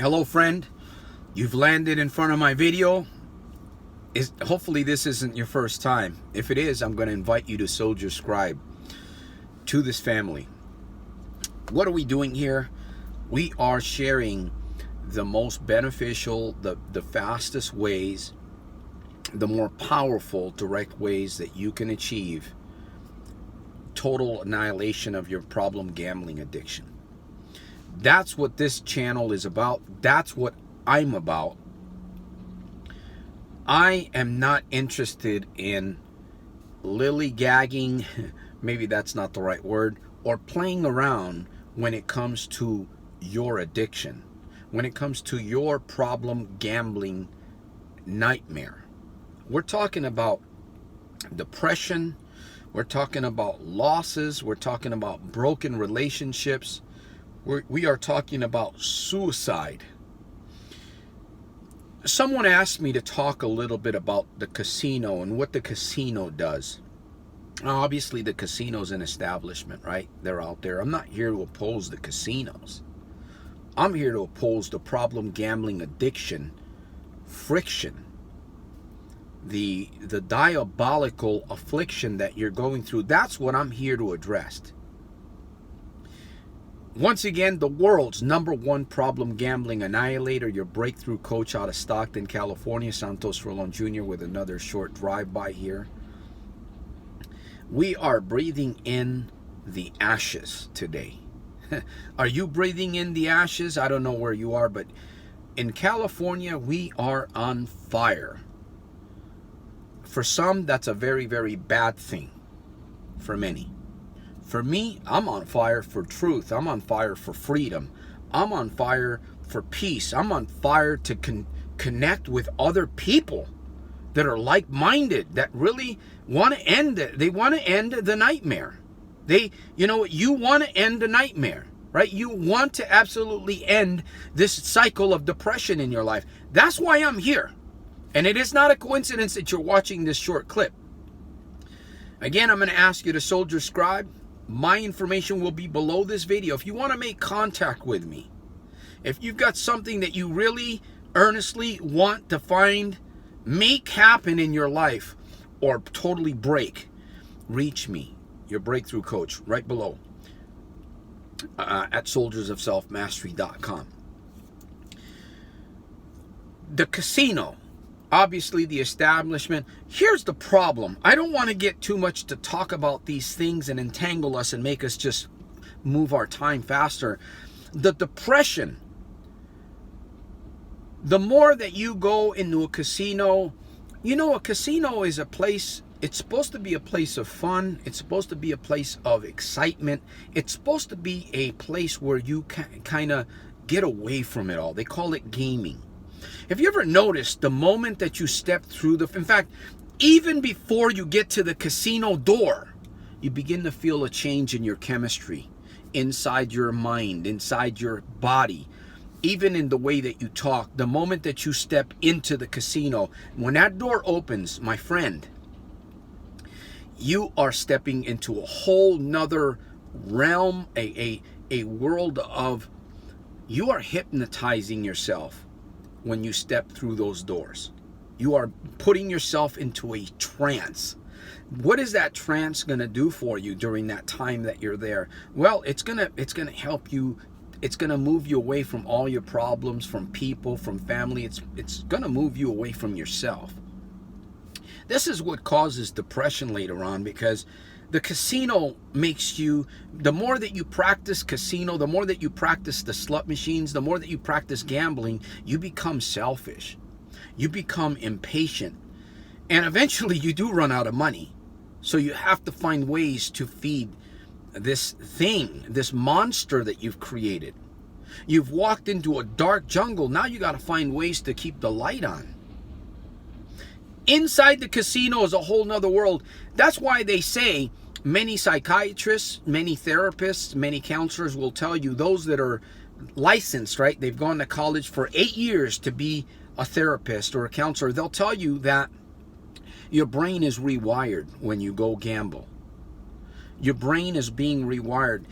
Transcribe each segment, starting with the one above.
Hello friend, you've landed in front of my video. Hopefully this isn't your first time. If it is, I'm going to invite you to soldier scribe to this family. What are we doing here? We are sharing the most beneficial, the fastest ways, the more powerful direct ways that you can achieve total annihilation of your problem gambling addiction. That's what this channel is about. That's what I'm about. I am not interested in lillygagging, maybe that's not the right word, or playing around when it comes to your addiction, when it comes to your problem gambling nightmare. We're talking about depression, we're talking about losses, we're talking about broken relationships, we are talking about suicide. Someone asked me to talk a little bit about the casino and what the casino does. Now, obviously, the casino's an establishment, right? They're out there. I'm not here to oppose the casinos. I'm here to oppose the problem gambling addiction, friction, the diabolical affliction that you're going through. That's what I'm here to address. Once again, the world's #1 problem gambling annihilator, your breakthrough coach out of Stockton, California, Santos Jr. with another short drive-by here. We are breathing in the ashes today. Are you breathing in the ashes? I don't know where you are, but in California, we are on fire. For some, that's a very, very bad thing. For many. For me, I'm on fire for truth. I'm on fire for freedom. I'm on fire for peace. I'm on fire to connect with other people that are like-minded, that really want to end it. They want to end the nightmare. You want to end the nightmare, right? You want to absolutely end this cycle of depression in your life. That's why I'm here. And it is not a coincidence that you're watching this short clip. Again, I'm going to ask you to soldier scribe. My information will be below this video. If you want to make contact with me, if you've got something that you really earnestly want to make happen in your life or totally break, reach me, your breakthrough coach, right below at soldiersofselfmastery.com. The casino, obviously the establishment. Here's the problem. I don't want to get too much to talk about these things and entangle us and make us just move our time faster. The depression, the more that you go into a casino, a casino is a place, it's supposed to be a place of fun. It's supposed to be a place of excitement. It's supposed to be a place where you kind of get away from it all. They call it gaming. Have you ever noticed the moment that you step through in fact, even before you get to the casino door, you begin to feel a change in your chemistry, inside your mind, inside your body, even in the way that you talk. The moment that you step into the casino, when that door opens, my friend, you are stepping into a whole nother realm, a world of, you are hypnotizing yourself. When you step through those doors, you are putting yourself into a trance. What is that trance going to do for you during that time that you're there? Well, it's going to help you. It's going to move you away from all your problems, from people, from family. It's going to move you away from yourself. This is what causes depression later on, because the casino makes you, the more that you practice casino, the more that you practice the slot machines, the more that you practice gambling, you become selfish. You become impatient. And eventually you do run out of money. So you have to find ways to feed this thing, this monster that you've created. You've walked into a dark jungle. Now you got to find ways to keep the light on. Inside the casino is a whole nother world. That's why they say, many psychiatrists, many therapists, many counselors will tell you, those that are licensed, right? They've gone to college for 8 years to be a therapist or a counselor. They'll tell you that your brain is rewired when you go gamble. Your brain is being rewired.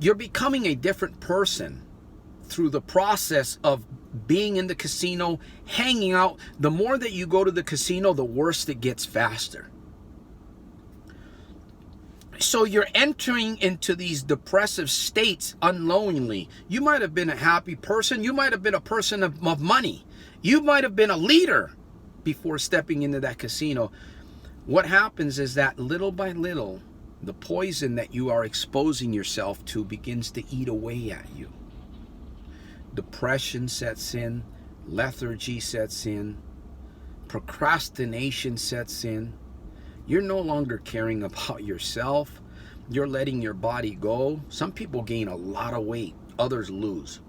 You're becoming a different person through the process of being in the casino, hanging out. The more that you go to the casino, the worse it gets faster. So you're entering into these depressive states unknowingly. You might have been a happy person. You might have been a person of money. You might have been a leader before stepping into that casino. What happens is that little by little, the poison that you are exposing yourself to begins to eat away at you. Depression sets in, lethargy sets in, procrastination sets in. You're no longer caring about yourself. You're letting your body go. Some people gain a lot of weight, others lose.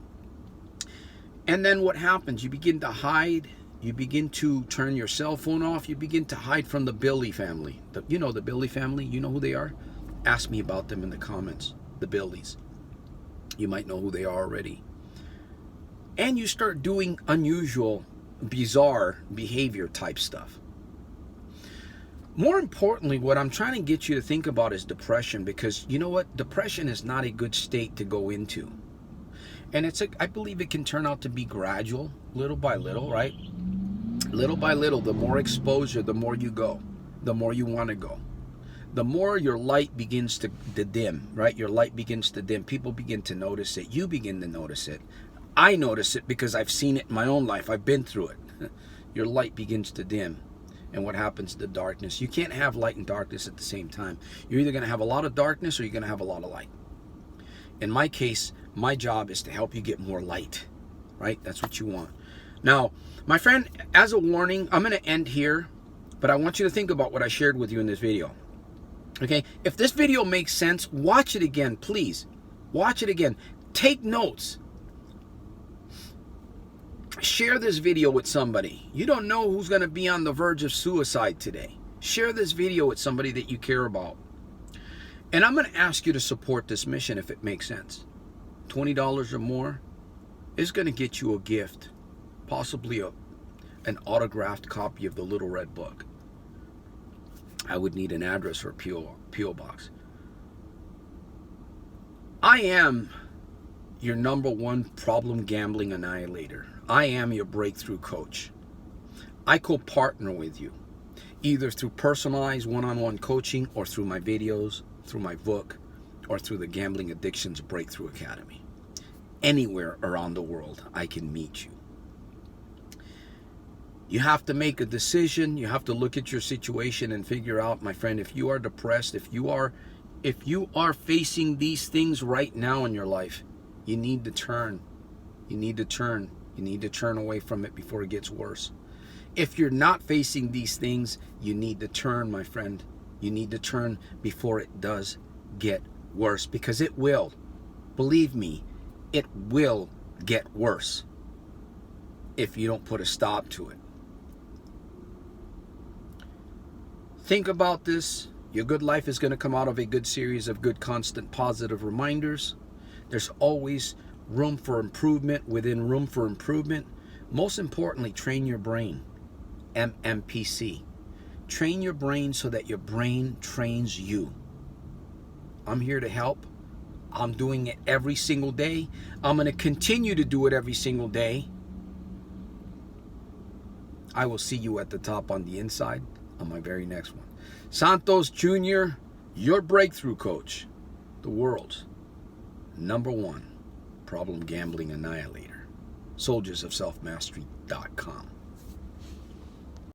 And then what happens? You begin to hide. You begin to turn your cell phone off. You begin to hide from the Billy family. You know the Billy family? You know who they are? Ask me about them in the comments. The Billies. You might know who they are already. And you start doing unusual, bizarre behavior type stuff. More importantly, what I'm trying to get you to think about is depression, because you know what? Depression is not a good state to go into. And I believe it can turn out to be gradual, little by little, right? Little by little, the more exposure, the more you go, the more you want to go. The more your light begins to dim, right? Your light begins to dim. People begin to notice it. You begin to notice it. I notice it because I've seen it in my own life. I've been through it. Your light begins to dim. And what happens to darkness? You can't have light and darkness at the same time. You're either going to have a lot of darkness or you're going to have a lot of light. In my case, my job is to help you get more light, right? That's what you want. Now, my friend, as a warning, I'm going to end here, but I want you to think about what I shared with you in this video. Okay? If this video makes sense, watch it again, please. Watch it again. Take notes. Share this video with somebody. You don't know who's going to be on the verge of suicide today. Share this video with somebody that you care about. And I'm going to ask you to support this mission if it makes sense. $20 or more is going to get you a gift. Possibly an autographed copy of the Little Red Book. I would need an address or a P.O. box. I am your #1 problem gambling annihilator. I am your breakthrough coach. I co-partner with you, either through personalized one-on-one coaching or through my videos, through my book, or through the Gambling Addictions Breakthrough Academy. Anywhere around the world, I can meet you. You have to make a decision. You have to look at your situation and figure out, my friend, if you are depressed, if you are facing these things right now in your life, you need to turn. You need to turn. You need to turn away from it before it gets worse. If you're not facing these things, you need to turn, my friend. You need to turn before it does get worse, because it will. Believe me, it will get worse if you don't put a stop to it. Think about this. Your good life is going to come out of a good series of good, constant, positive reminders. There's always room for improvement within room for improvement. Most importantly, train your brain. M.M.P.C. Train your brain so that your brain trains you. I'm here to help. I'm doing it every single day. I'm going to continue to do it every single day. I will see you at the top on the inside on my very next one. Santos Jr., your breakthrough coach. The world's #1 problem gambling annihilator. soldiersofselfmastery.com.